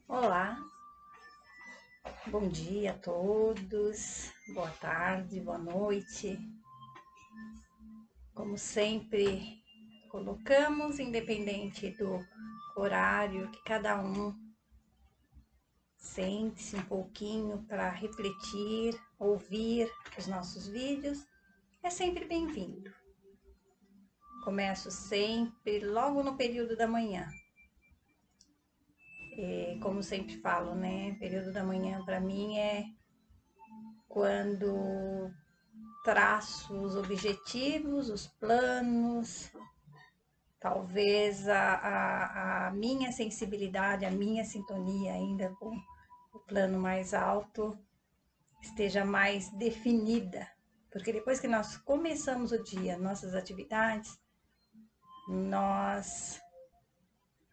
Olá, bom dia a todos, boa tarde, boa noite. Como sempre, colocamos, independente do horário que cada um sente-se um pouquinho para refletir, ouvir os nossos vídeos, é sempre bem-vindo. Começo sempre logo no período da manhã. Como sempre falo, né? Período da manhã para mim é quando traço os objetivos, os planos, talvez a minha sensibilidade, a minha sintonia ainda com o plano mais alto esteja mais definida. Porque depois que nós começamos o dia, nossas atividades, nós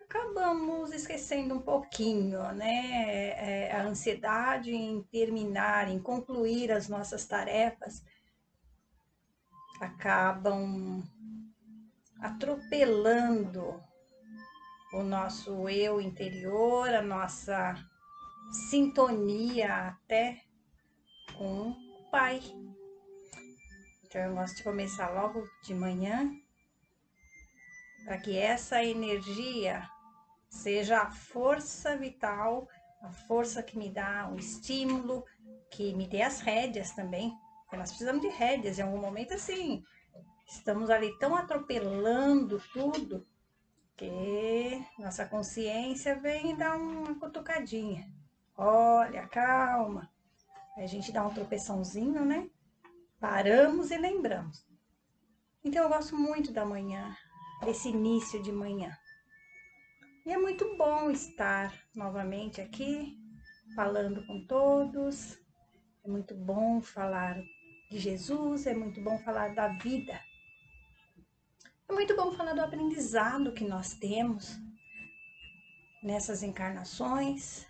acabamos esquecendo um pouquinho, né? A ansiedade em terminar, em concluir as nossas tarefas, acabam atropelando o nosso eu interior, a nossa sintonia até com o Pai. Então eu gosto de começar logo de manhã, para que essa energia seja a força vital, a força que me dá o estímulo, que me dê as rédeas também, porque nós precisamos de rédeas em algum momento assim. Estamos ali tão atropelando tudo que nossa consciência vem dar uma cutucadinha. Olha, calma. Aí a gente dá um tropeçãozinho, né? Paramos e lembramos. Então eu gosto muito da manhã, desse início de manhã. E é muito bom estar novamente aqui, falando com todos. É muito bom falar de Jesus, é muito bom falar da vida. É muito bom falar do aprendizado que nós temos nessas encarnações,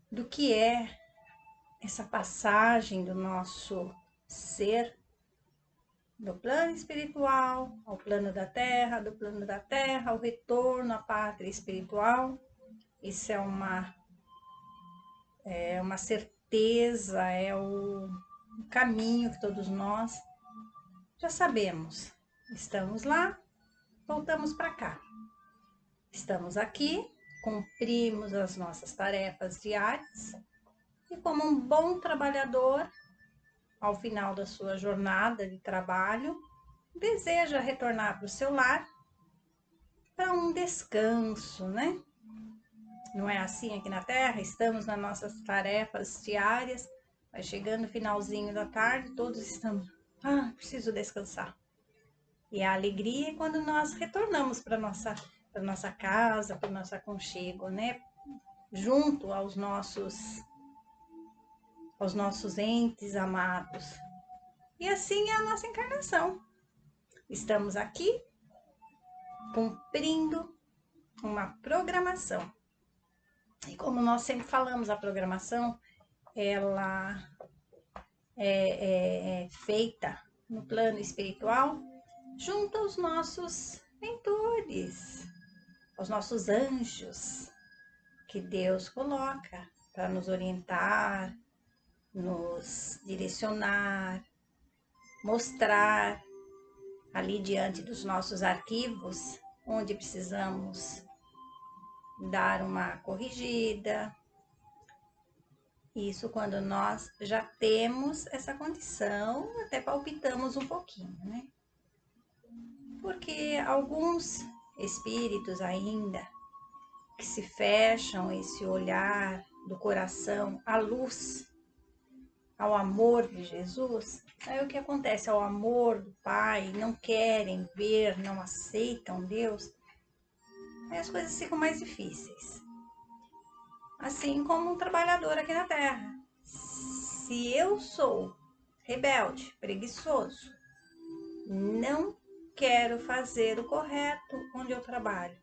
do que é essa passagem do nosso ser do plano espiritual ao plano da terra, do plano da terra ao retorno à pátria espiritual. Isso é uma certeza, é o caminho que todos nós já sabemos. Estamos lá, voltamos para cá. Estamos aqui, cumprimos as nossas tarefas diárias e, como um bom trabalhador, ao final da sua jornada de trabalho, deseja retornar para o seu lar para um descanso, né? Não é assim aqui na Terra? Estamos nas nossas tarefas diárias, vai chegando o finalzinho da tarde, todos estamos, preciso descansar. E a alegria é quando nós retornamos para nossa casa, para o nosso aconchego, né? Junto aos nossos entes amados. E assim é a nossa encarnação. Estamos aqui cumprindo uma programação. E como nós sempre falamos, a programação, ela é feita no plano espiritual junto aos nossos mentores, aos nossos anjos, que Deus coloca para nos orientar, nos direcionar, mostrar ali diante dos nossos arquivos onde precisamos dar uma corrigida. Isso quando nós já temos essa condição, até palpitamos um pouquinho, né? Porque alguns espíritos ainda que se fecham esse olhar do coração à luz, ao amor de Jesus, aí o que acontece? Ao amor do Pai, não querem ver, não aceitam Deus, aí as coisas ficam mais difíceis. Assim como um trabalhador aqui na Terra. Se eu sou rebelde, preguiçoso, não quero fazer o correto onde eu trabalho,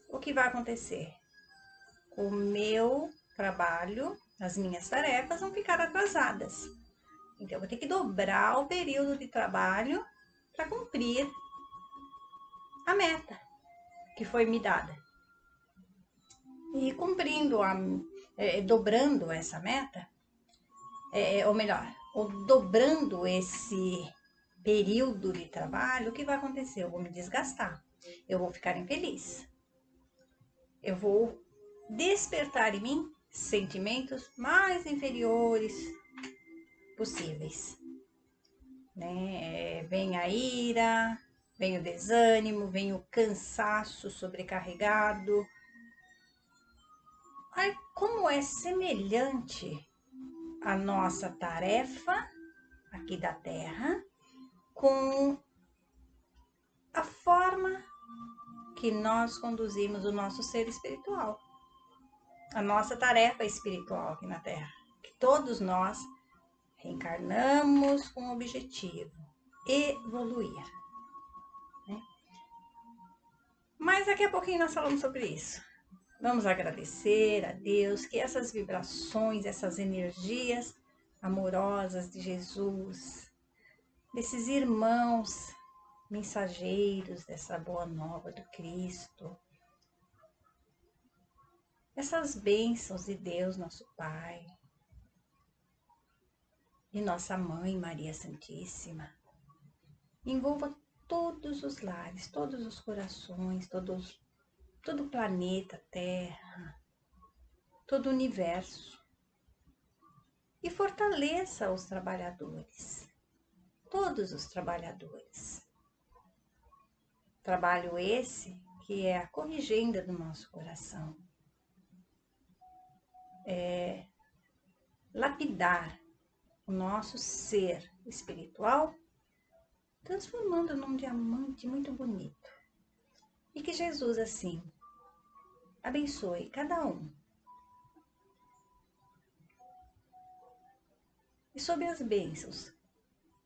o que vai acontecer? O meu trabalho, as minhas tarefas vão ficar atrasadas. Então, eu vou ter que dobrar o período de trabalho para cumprir a meta que foi me dada. E cumprindo, dobrando essa meta, ou melhor, ou dobrando esse período de trabalho, o que vai acontecer? Eu vou me desgastar, eu vou ficar infeliz, eu vou despertar em mim sentimentos mais inferiores possíveis, né? Vem a ira, vem o desânimo, vem o cansaço sobrecarregado. Aí, como é semelhante a nossa tarefa aqui da Terra com a forma que nós conduzimos o nosso ser espiritual, a nossa tarefa espiritual aqui na Terra, que todos nós reencarnamos com o objetivo evoluir, né? Mas daqui a pouquinho nós falamos sobre isso. Vamos agradecer a Deus que essas vibrações, essas energias amorosas de Jesus, desses irmãos mensageiros dessa boa nova do Cristo, essas bênçãos de Deus, nosso Pai, e nossa Mãe Maria Santíssima, envolva todos os lares, todos os corações, todo o planeta Terra, todo o universo, e fortaleça os trabalhadores, todos os trabalhadores. Trabalho esse que é a corrigenda do nosso coração, é lapidar o nosso ser espiritual, transformando num diamante muito bonito. E que Jesus, assim, abençoe cada um. E sob as bênçãos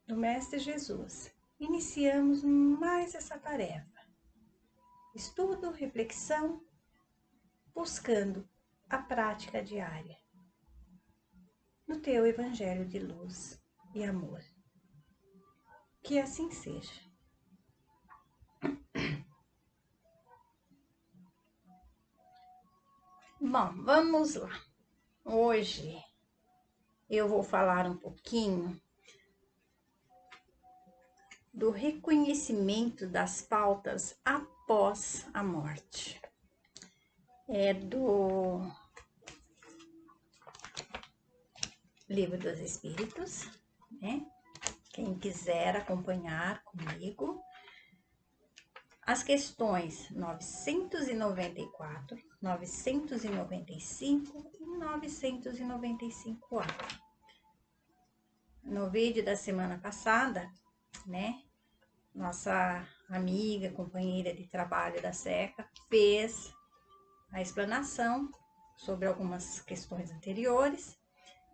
do Mestre Jesus, iniciamos mais essa tarefa. Estudo, reflexão, buscando a prática diária no teu Evangelho de luz e amor. Que assim seja. Bom, vamos lá. Hoje eu vou falar um pouquinho do reconhecimento das pautas após a morte. É do Livro dos Espíritos, né? Quem quiser acompanhar comigo, as questões 994, 995 e 995A. No vídeo da semana passada, né, nossa amiga, companheira de trabalho da SECA, fez a explanação sobre algumas questões anteriores.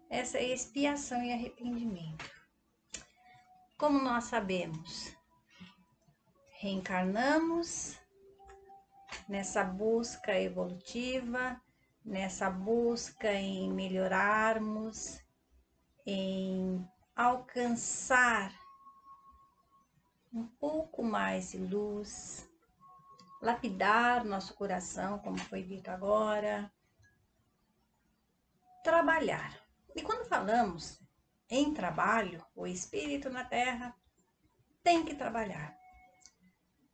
Essa é expiação e arrependimento. Como nós sabemos, reencarnamos nessa busca evolutiva, nessa busca em melhorarmos, em alcançar um pouco mais de luz, lapidar nosso coração, como foi dito agora, trabalhar. E quando falamos em trabalho, o espírito na Terra tem que trabalhar.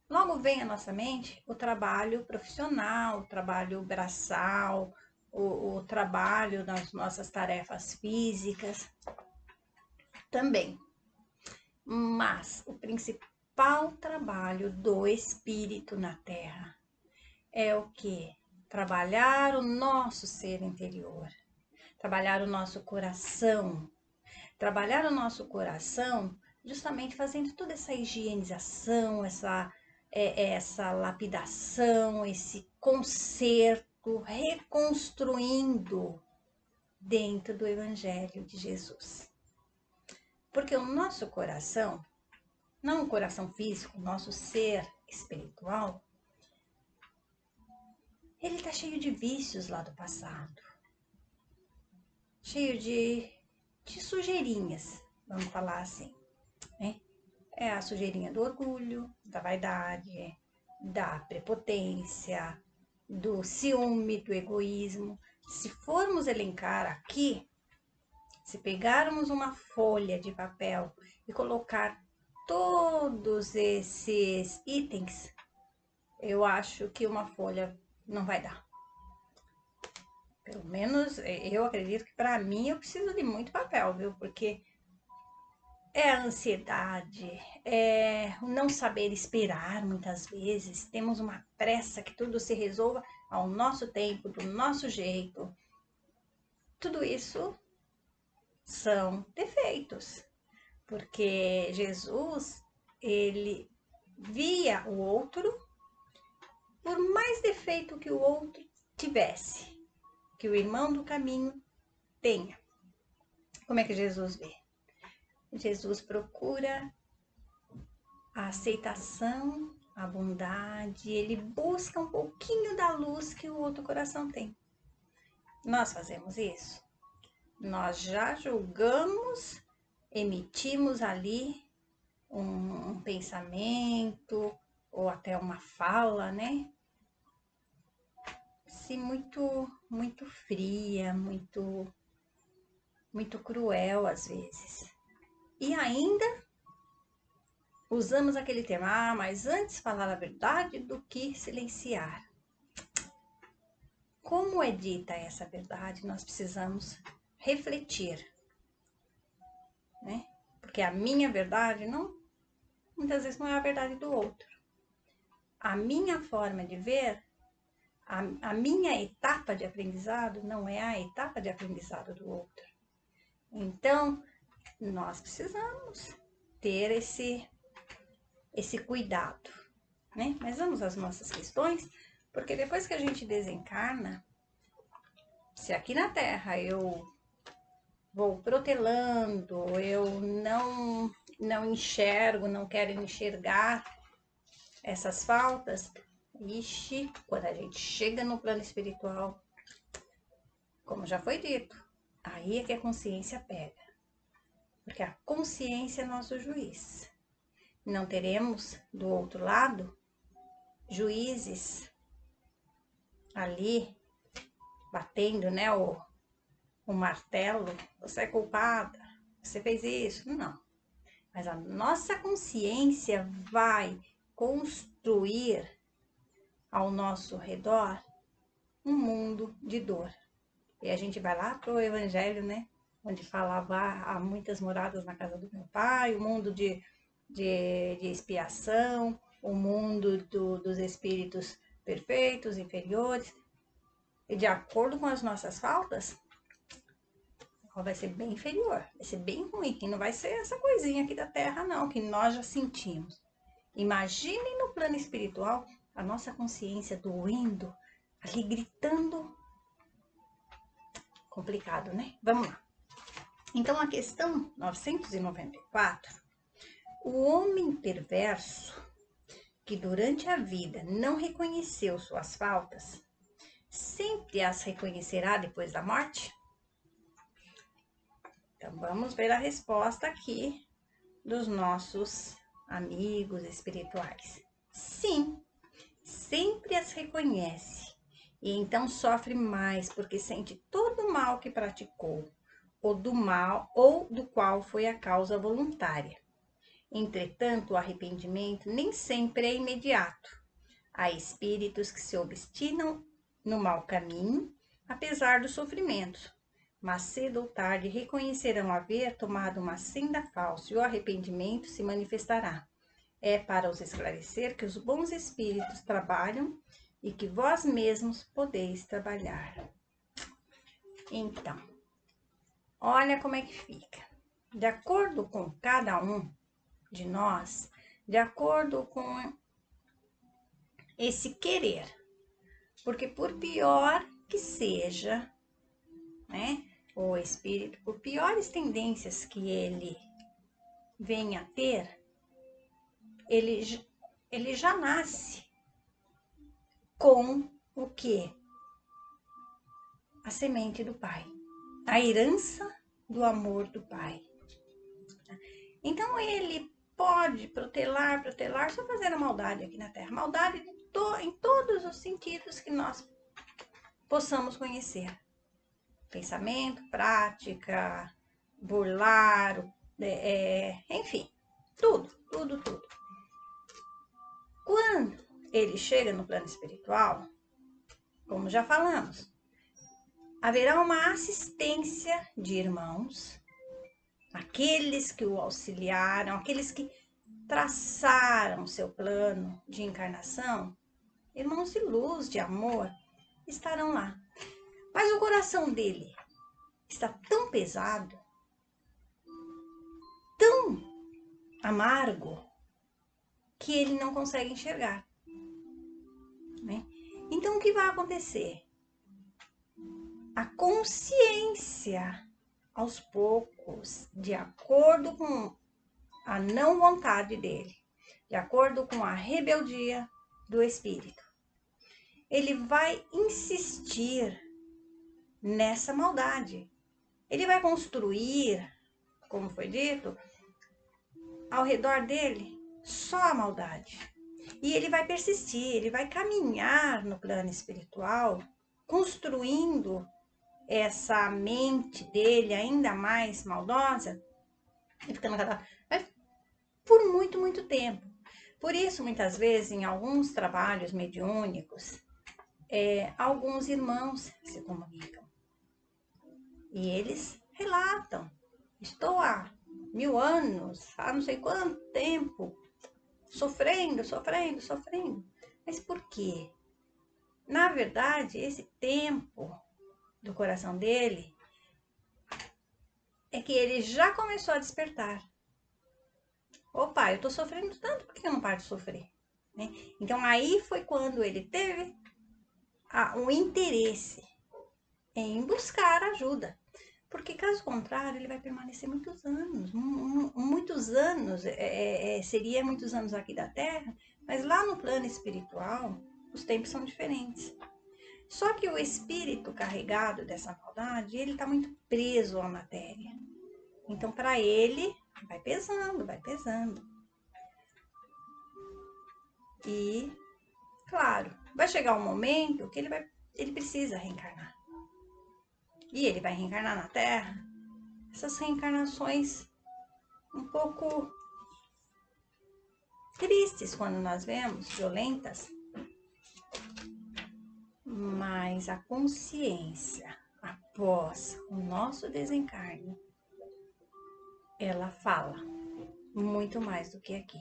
Logo vem à nossa mente o trabalho profissional, o trabalho braçal, o trabalho nas nossas tarefas físicas também. Mas o principal trabalho do espírito na Terra é o que? Trabalhar o nosso ser interior, trabalhar o nosso coração. Trabalhar o nosso coração justamente fazendo toda essa higienização, essa lapidação, esse conserto, reconstruindo dentro do Evangelho de Jesus. Porque o nosso coração, não o coração físico, o nosso ser espiritual, ele está cheio de vícios lá do passado, cheio de sujeirinhas, vamos falar assim, né? É a sujeirinha do orgulho, da vaidade, da prepotência, do ciúme, do egoísmo. Se formos elencar aqui, se pegarmos uma folha de papel e colocar todos esses itens, eu acho que uma folha não vai dar. Pelo menos eu acredito que para mim eu preciso de muito papel, viu? Porque é a ansiedade, é o não saber esperar muitas vezes. Temos uma pressa que tudo se resolva ao nosso tempo, do nosso jeito. Tudo isso são defeitos, porque Jesus, ele via o outro, por mais defeito que o outro tivesse, que o irmão do caminho tenha. Como é que Jesus vê? Jesus procura a aceitação, a bondade, ele busca um pouquinho da luz que o outro coração tem. Nós fazemos isso? Nós já julgamos, emitimos ali um pensamento ou até uma fala, né? Se muito fria, muito cruel às vezes. E ainda usamos aquele termo, mas antes falar a verdade do que silenciar. Como é dita essa verdade, nós precisamos refletir, né? Porque a minha verdade muitas vezes não é a verdade do outro. A minha forma de ver, a minha etapa de aprendizado não é a etapa de aprendizado do outro. Então, nós precisamos ter esse cuidado, né? Mas vamos às nossas questões, porque depois que a gente desencarna, se aqui na Terra eu vou protelando, eu não enxergo, não quero enxergar essas faltas, ixi, quando a gente chega no plano espiritual, como já foi dito, aí é que a consciência pega. Porque a consciência é nosso juiz. Não teremos do outro lado juízes ali batendo, né, o martelo, você é culpada, você fez isso. Não. Mas a nossa consciência vai construir ao nosso redor um mundo de dor. E a gente vai lá pro Evangelho, né? Onde falava há muitas moradas na casa do meu pai, o mundo de expiação, o mundo dos espíritos perfeitos, inferiores. E de acordo com as nossas faltas, vai ser bem inferior, vai ser bem ruim. E não vai ser essa coisinha aqui da Terra, não, que nós já sentimos. Imaginem no plano espiritual a nossa consciência doendo, ali gritando. Complicado, né? Vamos lá. Então, a questão 994, o homem perverso que durante a vida não reconheceu suas faltas, sempre as reconhecerá depois da morte? Então, vamos ver a resposta aqui dos nossos amigos espirituais. Sim, sempre as reconhece e então sofre mais porque sente todo o mal que praticou, ou do mal ou do qual foi a causa voluntária. Entretanto, o arrependimento nem sempre é imediato. Há espíritos que se obstinam no mau caminho, apesar do sofrimento, mas cedo ou tarde reconhecerão haver tomado uma senda falsa e o arrependimento se manifestará. É para os esclarecer que os bons espíritos trabalham e que vós mesmos podeis trabalhar. Então, olha como é que fica. De acordo com cada um de nós, de acordo com esse querer, porque por pior que seja, né, o espírito, por piores tendências que ele venha a ter, ele já nasce com o quê? A semente do Pai, a herança do amor do Pai. Então ele pode protelar, só fazer a maldade aqui na Terra. Maldade em todos os sentidos que nós possamos conhecer. Pensamento, prática, burlar, enfim, tudo. Quando ele chega no plano espiritual, como já falamos, haverá uma assistência de irmãos, aqueles que o auxiliaram, aqueles que traçaram seu plano de encarnação, irmãos de luz, de amor, estarão lá. Mas o coração dele está tão pesado, tão amargo, que ele não consegue enxergar, né? Então, o que vai acontecer? A consciência, aos poucos, de acordo com a não vontade dele, de acordo com a rebeldia do espírito, ele vai insistir nessa maldade. Ele vai construir, como foi dito, ao redor dele só a maldade. E ele vai persistir, ele vai caminhar no plano espiritual, construindo essa mente dele ainda mais maldosa, e ficando por muito tempo. Por isso, muitas vezes, em alguns trabalhos mediúnicos, alguns irmãos se comunicam. E eles relatam: estou há 1000 anos, há não sei quanto tempo, sofrendo. Mas por quê? Na verdade, esse tempo do coração dele é que ele já começou a despertar. Opa, eu tô sofrendo tanto, por que eu não paro de sofrer? Né? Então, aí foi quando ele teve um interesse em buscar ajuda. Porque, caso contrário, ele vai permanecer muitos anos. Muitos anos, seria muitos anos aqui da Terra, mas lá no plano espiritual, os tempos são diferentes. Só que o espírito carregado dessa maldade, ele está muito preso à matéria. Então, para ele, vai pesando. E, claro, vai chegar um momento que ele precisa reencarnar. E ele vai reencarnar na Terra. Essas reencarnações um pouco tristes quando nós vemos, violentas. Mas a consciência, após o nosso desencarne, ela fala muito mais do que aqui.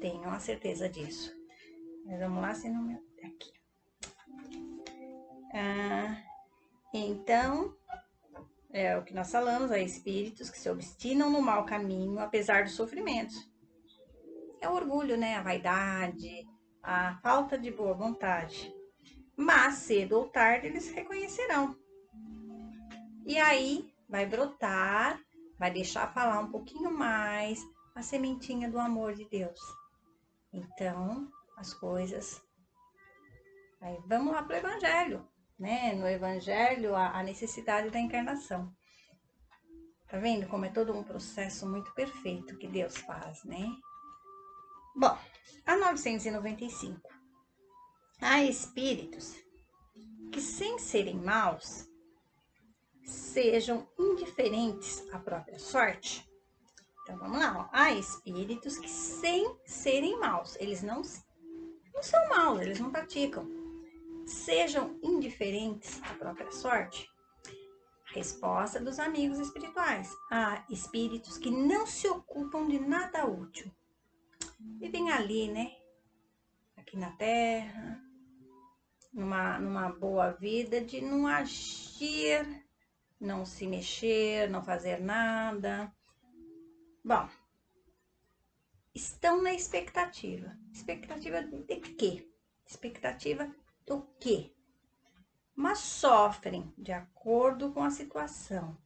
Tenham a certeza disso. Mas vamos lá, senão meu... aqui. Então, é o que nós falamos, há espíritos que se obstinam no mau caminho, apesar dos sofrimentos. É o orgulho, né? A vaidade, a falta de boa vontade. Mas, cedo ou tarde, eles reconhecerão. E aí, vai brotar, vai deixar falar um pouquinho mais a sementinha do amor de Deus. Então, as coisas... Aí, vamos lá para o Evangelho, né? No Evangelho, a necessidade da encarnação. Tá vendo como é todo um processo muito perfeito que Deus faz, né? Bom, a 995. Há espíritos que, sem serem maus, sejam indiferentes à própria sorte. Então, vamos lá. Ó. Há espíritos que, sem serem maus, eles não são maus, eles não praticam, sejam indiferentes à própria sorte. Resposta dos amigos espirituais. Há espíritos que não se ocupam de nada útil. Vivem ali, né? Aqui na Terra, numa boa vida de não agir, não se mexer, não fazer nada. Bom, estão na expectativa. Expectativa de quê? Expectativa do quê? Mas sofrem de acordo com a situação.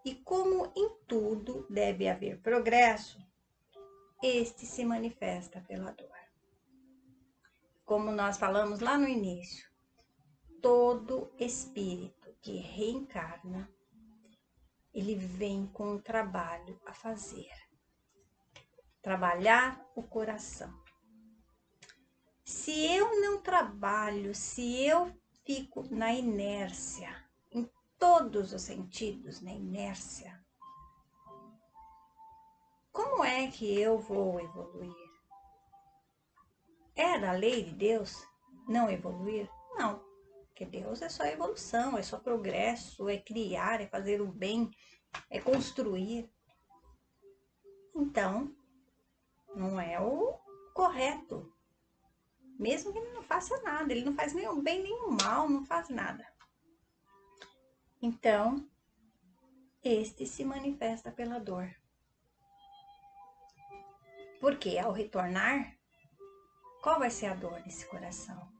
E como em tudo deve haver progresso, este se manifesta pela dor. Como nós falamos lá no início, todo espírito que reencarna, ele vem com um trabalho a fazer. trabalhar o coração. Se eu não trabalho, se eu fico na inércia, em todos os sentidos, na inércia, como é que eu vou evoluir? É da lei de Deus não evoluir? Não, porque Deus é só evolução, é só progresso, é criar, é fazer o bem, é construir. Então, não é o correto. Mesmo que ele não faça nada, ele não faz nem o bem nem o mal, não faz nada. Então, este se manifesta pela dor. Porque ao retornar, qual vai ser a dor desse coração?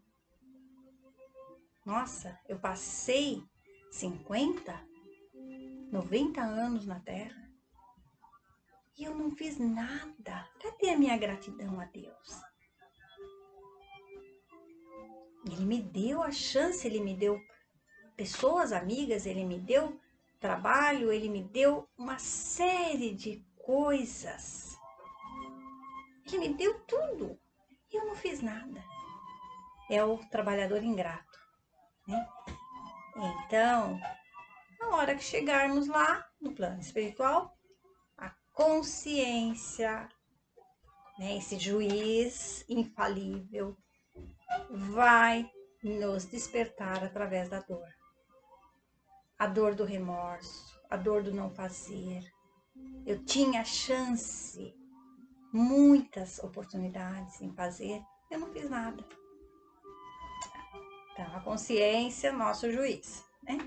Nossa, eu passei 50, 90 anos na Terra e eu não fiz nada. Cadê a minha gratidão a Deus? Ele me deu a chance, ele me deu pessoas amigas, ele me deu trabalho, ele me deu uma série de coisas. Ele me deu tudo e eu não fiz nada. É o trabalhador ingrato, né? Então, na hora que chegarmos lá no plano espiritual, a consciência, né, esse juiz infalível, vai nos despertar através da dor. A dor do remorso, a dor do não fazer. Eu tinha chance, muitas oportunidades em fazer, eu não fiz nada. Então, a consciência, nosso juiz, né?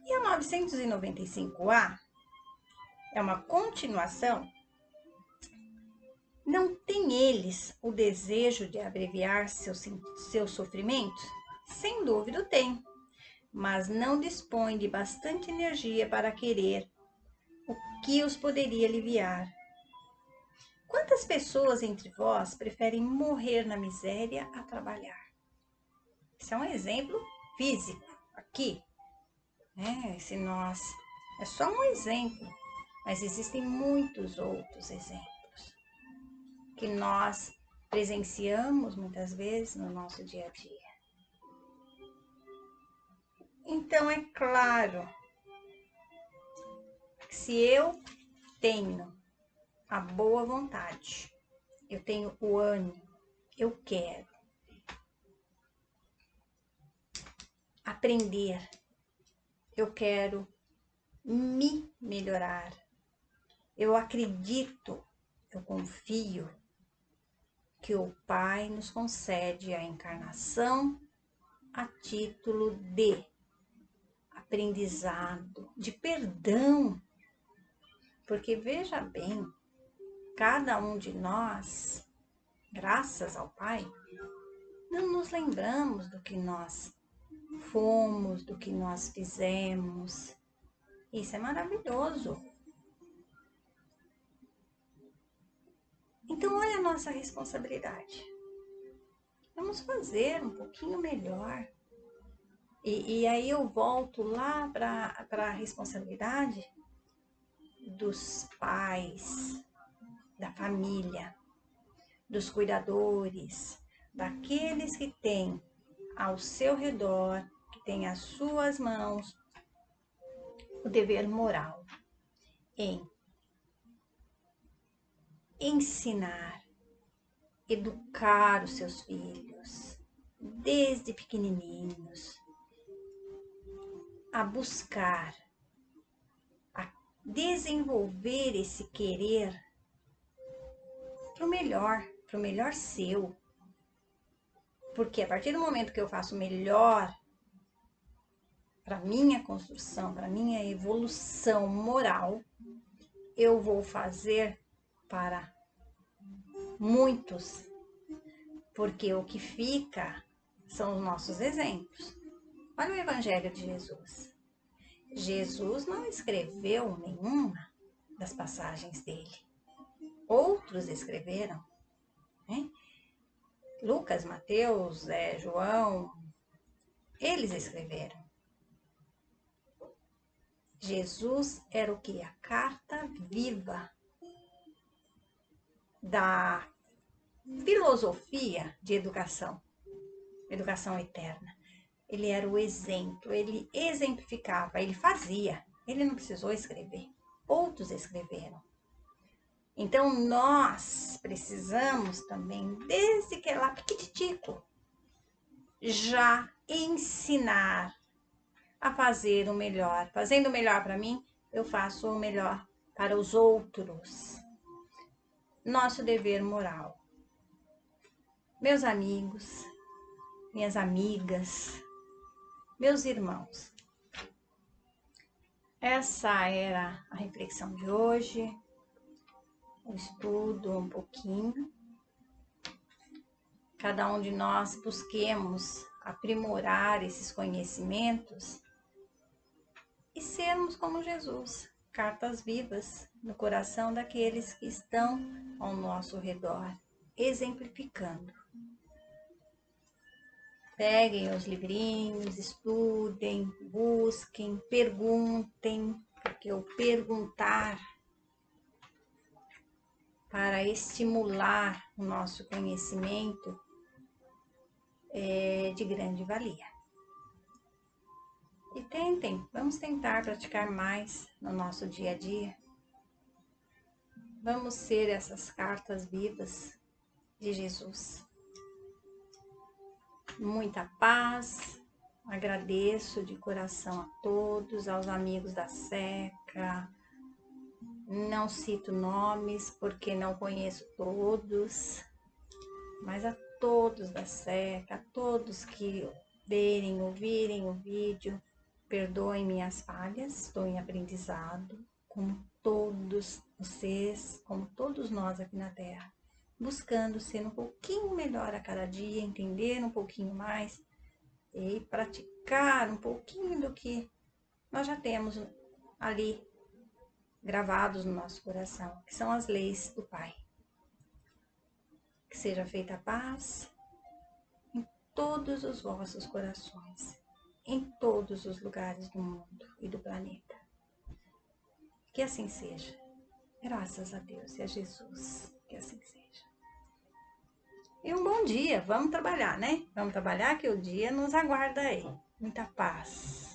E a 995A é uma continuação. Não tem eles o desejo de abreviar seus sofrimentos? Sem dúvida tem, mas não dispõe de bastante energia para querer o que os poderia aliviar. Quantas pessoas entre vós preferem morrer na miséria a trabalhar? Esse é um exemplo físico aqui, né? Esse nós é só um exemplo, mas existem muitos outros exemplos que nós presenciamos muitas vezes no nosso dia a dia. Então, é claro que se eu tenho a boa vontade, eu tenho o ânimo, eu quero aprender, eu quero me melhorar, eu acredito, eu confio que o Pai nos concede a encarnação a título de aprendizado, de perdão. Porque veja bem, cada um de nós, graças ao Pai, não nos lembramos do que nós fomos, do que nós fizemos. Isso é maravilhoso. Então, olha a nossa responsabilidade. Vamos fazer um pouquinho melhor. E aí eu volto lá para a responsabilidade dos pais, da família, dos cuidadores, daqueles que têm ao seu redor, que têm às suas mãos, o dever moral em ensinar, educar os seus filhos, desde pequenininhos, a buscar, a desenvolver esse querer para o melhor seu. Porque a partir do momento que eu faço o melhor para minha construção, para minha evolução moral, eu vou fazer para muitos, porque o que fica são os nossos exemplos. Olha o Evangelho de Jesus. Jesus não escreveu nenhuma das passagens dele. Outros escreveram, né? Lucas, Mateus, João, eles escreveram. Jesus era o que? A carta viva. da filosofia de educação eterna. Ele era o exemplo, ele exemplificava, ele fazia, ele não precisou escrever, outros escreveram. Então nós precisamos também, desde que é lá piquititico, já ensinar a fazer o melhor. Fazendo o melhor para mim, eu faço o melhor para os outros. Nosso dever moral. Meus amigos, minhas amigas, meus irmãos, essa era a reflexão de hoje, o estudo um pouquinho. Cada um de nós busquemos aprimorar esses conhecimentos e sermos como Jesus, cartas vivas no coração daqueles que estão ao nosso redor, exemplificando. Peguem os livrinhos, estudem, busquem, perguntem, porque o perguntar para estimular o nosso conhecimento é de grande valia. E vamos tentar praticar mais no nosso dia a dia. Vamos ser essas cartas vivas de Jesus. Muita paz, agradeço de coração a todos, aos amigos da SECA. Não cito nomes porque não conheço todos, mas a todos da SECA, a todos que ouvirem o vídeo, perdoem minhas falhas, estou em aprendizado, como todos vocês, como todos nós aqui na Terra, buscando ser um pouquinho melhor a cada dia, entender um pouquinho mais e praticar um pouquinho do que nós já temos ali gravados no nosso coração, que são as leis do Pai. Que seja feita a paz em todos os vossos corações, em todos os lugares do mundo e do planeta. Que assim seja. Graças a Deus e a Jesus, que assim seja. E um bom dia, vamos trabalhar, né? Vamos trabalhar que o dia nos aguarda aí. Muita paz.